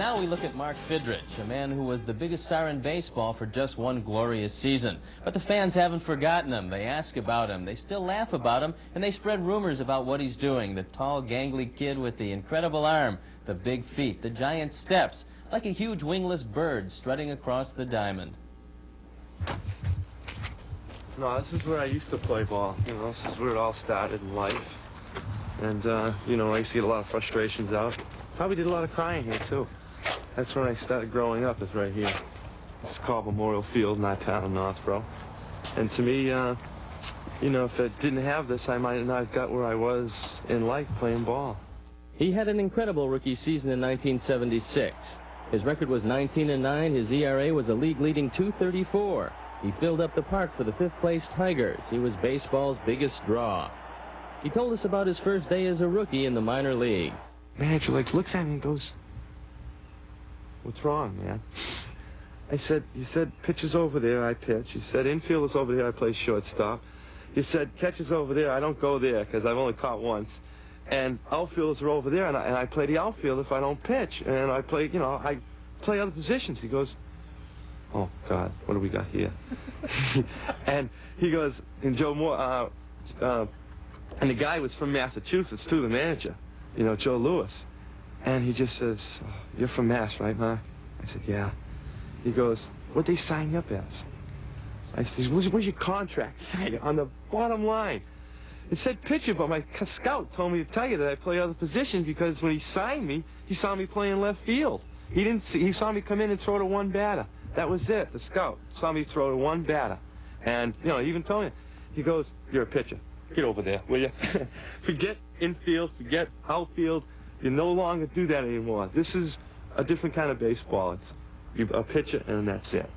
Now we look at Mark Fidrych, a man who was the biggest star in baseball for just one glorious season. But the fans haven't forgotten him. They ask about him. They still laugh about him, and they spread rumors about what he's doing. The tall, gangly kid with the incredible arm, the big feet, the giant steps, like a huge wingless bird strutting across the diamond. No, this is where I used to play ball. You know, this is where it all started in life. And, you know, I used to get a lot of frustrations out. Probably did a lot of crying here, too. That's when I started growing up, is right here. It's called Memorial Field in our town of Northborough. And to me, you know, if I didn't have this, I might not have got where I was in life playing ball. He had an incredible rookie season in 1976. His record was 19-9. His ERA was a league-leading .234. He filled up the park for the fifth-place Tigers. He was baseball's biggest draw. He told us about his first day as a rookie in the minor league. Manager looks at me and goes, "What's wrong, man?" I said, "You said pitch is over there, I pitch. You said infield is over there, I play shortstop. You said catch is over there, I don't go there because I've only caught once. And outfielders are over there, and I play the outfield if I don't pitch. And I play, you know, I play other positions." He goes, "Oh, God, what do we got here?" And he goes, and Joe Moore, and the guy was from Massachusetts, too, the manager, you know, Joe Lewis. And he just says, "Oh, you're from Mass, right, Mark?" I said, "Yeah." He goes, "What'd they sign you up as?" I said, what's your contract say on the bottom line?" It said pitcher, but my scout told me to tell you that I play other positions because when he signed me, he saw me playing left field. He saw me come in and throw to one batter. That was it. The scout saw me throw to one batter. And, you know, he even told me, he goes, "You're a pitcher. Get over there, will you?" Forget infield, forget outfield. You no longer do that anymore. This is a different kind of baseball. It's you're a pitcher, and that's it.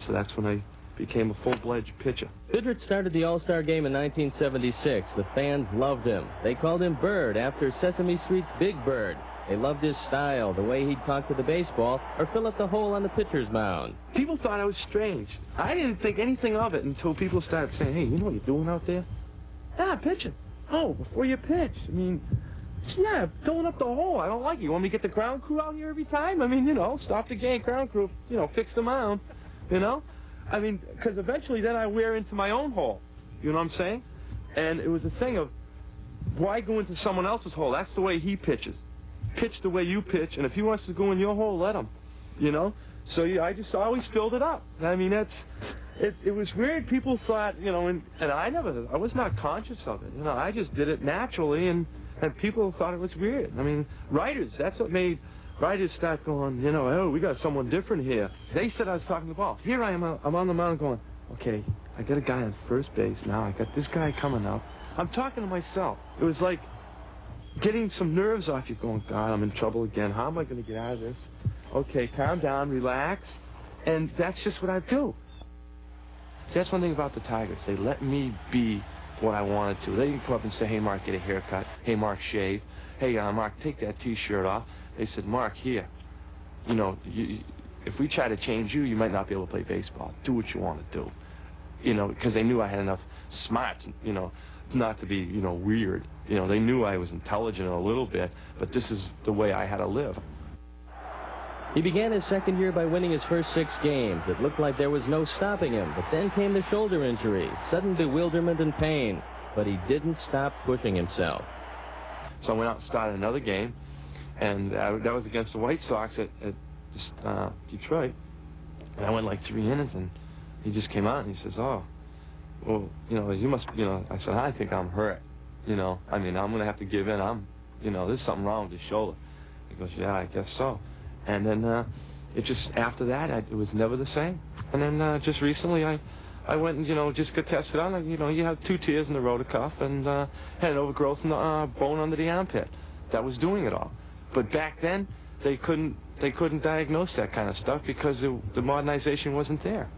So that's when I became a full-fledged pitcher. Fidrych started the All-Star game in 1976. The fans loved him. They called him Bird after Sesame Street's Big Bird. They loved his style, the way he'd talk to the baseball, or fill up the hole on the pitcher's mound. People thought I was strange. I didn't think anything of it until people started saying, "Hey, you know what you're doing out there?" "Ah, pitching." "Oh, before you pitch." I mean, yeah, filling up the hole. I don't like it. You want me to get the ground crew out here every time? I mean, you know, stop the game, ground crew, you know, fix the mound, you know? I mean, because eventually then I wear into my own hole. You know what I'm saying? And it was a thing of, why go into someone else's hole? That's the way he pitches. Pitch the way you pitch, and if he wants to go in your hole, let him, you know? So yeah, I just always filled it up. I mean, it was weird. People thought, you know, and I was not conscious of it. You know, I just did it naturally, and people thought it was weird. I mean, writers, that's what made writers start going, you know, "Oh, we got someone different here." They said I was talking the ball. Here I am, I'm on the mound going, "Okay, I got a guy on first base now. I got this guy coming up." I'm talking to myself. It was like getting some nerves off you, going, "God, I'm in trouble again. How am I going to get out of this?" Okay, calm down, relax. And that's just what I do. See, that's one thing about the Tigers. They let me be what I wanted to. They didn't come up and say, "Hey, Mark, get a haircut. Hey, Mark, shave. Hey, Mark, take that T-shirt off." They said, "Mark, here, you know, if we try to change you, you might not be able to play baseball. Do what you want to do." You know, because they knew I had enough smarts, you know, not to be, you know, weird. You know, they knew I was intelligent a little bit, but this is the way I had to live. He began his second year by winning his first 6 games. It looked like there was no stopping him, but then came the shoulder injury, sudden bewilderment and pain. But he didn't stop pushing himself. So I went out and started another game, and that was against the White Sox at Detroit. And I went like 3 innings, and he just came out and he says, "Oh, well, you know, you must," you know. I said, "I think I'm hurt. You know, I mean, I'm going to have to give in. You know, there's something wrong with your shoulder." He goes, "Yeah, I guess so." And then it just, after that, it was never the same. And then just recently I went and, you know, just got tested on. You know, you have 2 tears in the rotacuff and had an overgrowth in the bone under the armpit. That was doing it all. But back then, they couldn't diagnose that kind of stuff because the modernization wasn't there.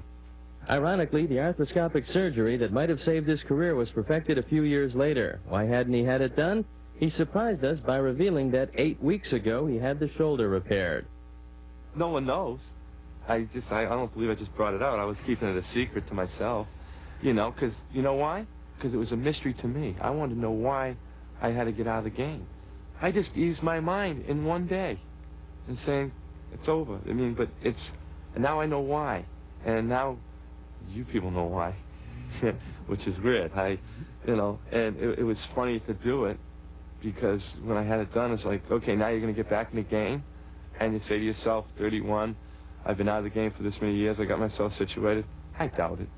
Ironically, the arthroscopic surgery that might have saved his career was perfected a few years later. Why hadn't he had it done? He surprised us by revealing that 8 weeks ago he had the shoulder repaired. No one knows. I don't believe I just brought it out. I was keeping it a secret to myself, you know, because, you know why? Because it was a mystery to me. I wanted to know why I had to get out of the game. I just eased my mind in one day and saying, It's over. I mean, but it's, and now I know why. And now you people know why, which is weird. You know, and it was funny to do it because when I had it done, it's like, okay, now you're going to get back in the game. And you say to yourself, 31, I've been out of the game for this many years, I got myself situated. I doubt it.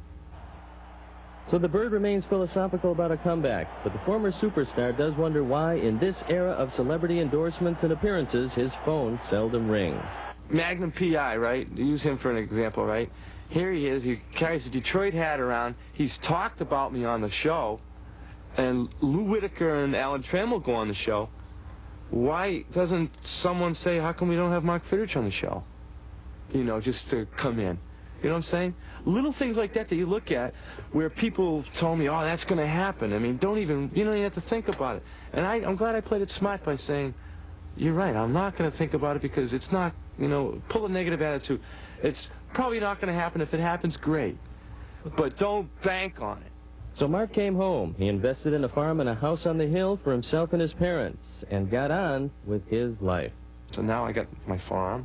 So the Bird remains philosophical about a comeback, but the former superstar does wonder why, in this era of celebrity endorsements and appearances, his phone seldom rings. Magnum P.I., right? Use him for an example, right? Here he is. He carries a Detroit hat around. He's talked about me on the show, and Lou Whitaker and Alan Trammell go on the show. Why doesn't someone say, how come we don't have Mark Fidrych on the show? You know, just to come in. You know what I'm saying? Little things like that you look at where people told me, oh, that's going to happen. I mean, don't even, you have to think about it. And I'm glad I played it smart by saying, you're right, I'm not going to think about it because it's not, pull a negative attitude. It's probably not going to happen. If it happens, great. But don't bank on it. So Mark came home. He invested in a farm and a house on the hill for himself and his parents and got on with his life. So now I got my farm.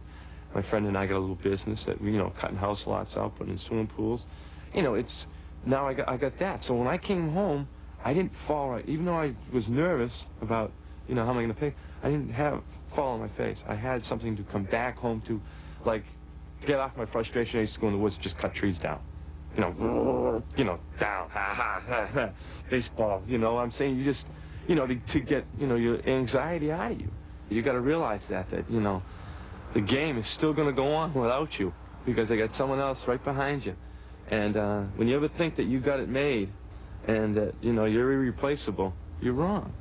My friend and I got a little business that we, cutting house lots out, putting in swimming pools. It's, now I got that. So when I came home, I didn't fall right. Even though I was nervous about, how am I going to pay, I didn't fall on my face. I had something to come back home to, like, get off my frustration. I used to go in the woods and just cut trees down. Down, baseball, I'm saying you just, to get, your anxiety out of you. You got to realize that, the game is still going to go on without you because they got someone else right behind you. And when you ever think that you got it made and that, you're irreplaceable, you're wrong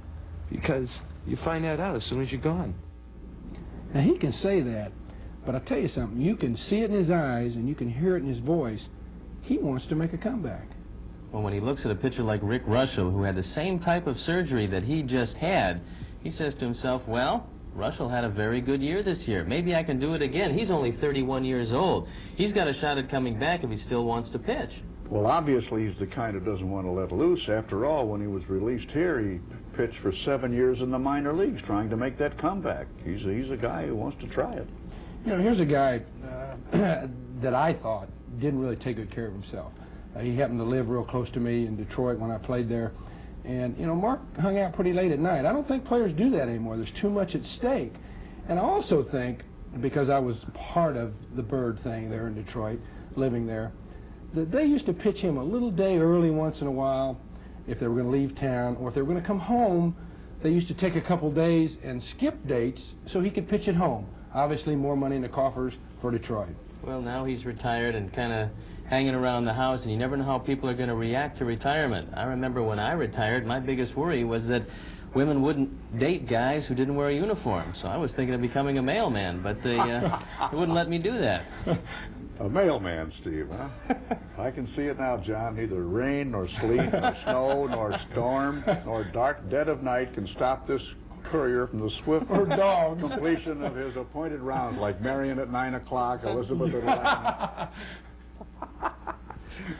because you find that out as soon as you're gone. Now, he can say that, but I'll tell you something. You can see it in his eyes and you can hear it in his voice. He wants to make a comeback. Well, when he looks at a pitcher like Rick Russell, who had the same type of surgery that he just had, he says to himself, well, Russell had a very good year this year. Maybe I can do it again. He's only 31 years old. He's got a shot at coming back if he still wants to pitch. Well, obviously, he's the kind who doesn't want to let loose. After all, when he was released here, he pitched for 7 years in the minor leagues trying to make that comeback. He's a guy who wants to try it. Here's a guy that I thought didn't really take good care of himself. He happened to live real close to me in Detroit when I played there. And, Mark hung out pretty late at night. I don't think players do that anymore. There's too much at stake. And I also think, because I was part of the Bird thing there in Detroit, living there, that they used to pitch him a little day early once in a while if they were going to leave town, or if they were going to come home, they used to take a couple days and skip dates so he could pitch at home. Obviously, more money in the coffers for Detroit. Well, now he's retired and kind of hanging around the house, and you never know how people are going to react to retirement. I remember when I retired, my biggest worry was that women wouldn't date guys who didn't wear a uniform. So I was thinking of becoming a mailman, but they wouldn't let me do that. A mailman, Steve, huh? I can see it now, John. Neither rain, nor sleet, nor snow, nor storm, nor dark dead of night can stop this courier from the swift completion of his appointed rounds, like Marion at 9 o'clock, Elizabeth at 11.